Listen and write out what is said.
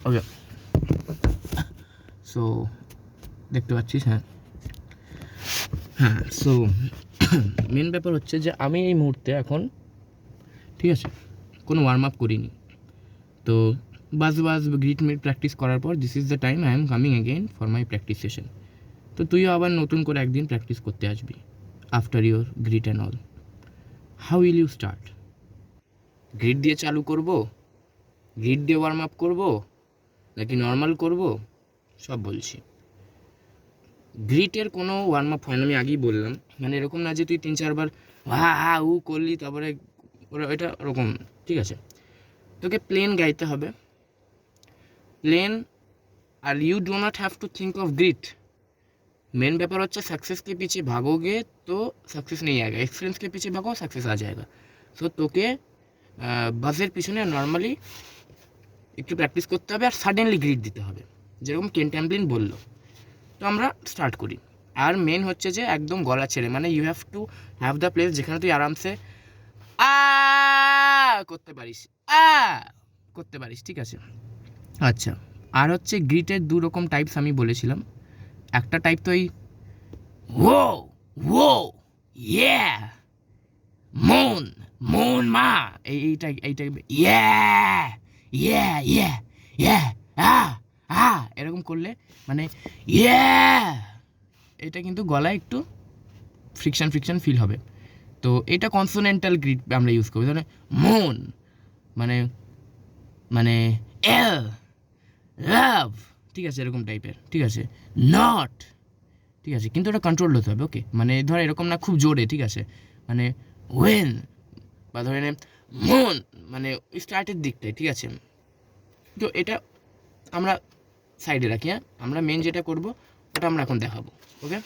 ওকে, so দেখতে পাচ্ছিস? হ্যাঁ সো মেন ব্যাপার হচ্ছে যে আমি এই মুহূর্তে এখন, ঠিক আছে, কোনো ওয়ার্ম আপ করিনি। তো বাস গ্রিট মিট প্র্যাকটিস করার পর this is the time I am coming again for my practice session. তো তুইও আবার নতুন করে একদিন প্র্যাকটিস করতে আসবি after your grit and all. How will you start? Grit দিয়ে চালু করব, গ্রিট দিয়ে ওয়ার্ম আপ করবো, নাকি নর্মাল করব, সব বলছি। গ্রিটের কোনো ওয়ার্ম আপ হয় না, আমি আগেই বললাম। মানে এরকম না যে তুই 3-4 বার হা উ করলি তারপরে এটা ওরকম, ঠিক আছে? তোকে প্লেন গাইতে হবে, plain. Are you do not have to think of grit. Main ব্যাপার হচ্ছে सक्सेस के पीछे भागोगे तो सक्सेस नहीं आएगा, एक्सपीरियंस के पीछे भागो सक्सेस आ जाएगा। সো তোকে বাসের পিছনে নর্মালি একটু প্র্যাকটিস করতে হবে, আর সাডেনলি গ্রিড দিতে হবে, যেরকম কেন ট্যাম্পলিন বললো। তো আমরা স্টার্ট করি। আর মেন হচ্ছে যে একদম গলা ছেড়ে, মানে you have to have the place যেখানে তুই আরামসে আ করতে পারিস, আ করতে পারিস, ঠিক আছে? আচ্ছা, আর হচ্ছে গ্রিটের 2 রকম টাইপস আমি বলেছিলাম। একটা টাইপ তো এই ও ও ইয়া মন মন মা, এই টাইপ ইয়া ইয়া ইয়া ইয়া আ আ এরকম করলে মানে ইয়া, এটা কিন্তু গলায় একটু ফ্রিকশন ফিল হবে। তো এটা কনসোনেন্টাল গ্রিড আমরা ইউজ করি। ধরে মন মানে মানে এল লাভ, ঠিক আছে, এরকম টাইপের, ঠিক আছে? নট, ঠিক আছে, কিন্তু ওটা কন্ট্রোল হতে হবে। ওকে, মানে ধর এরকম না খুব জোরে, ঠিক আছে? মানে ওয়েন, বা ধরে নে মন, মানে স্টার্টের দিকটায়, ঠিক আছে? তো এটা আমরা সাইডে রাখি। হ্যাঁ, আমরা মেন যেটা করবো ওটা আমরা এখন দেখাবো। ওকে।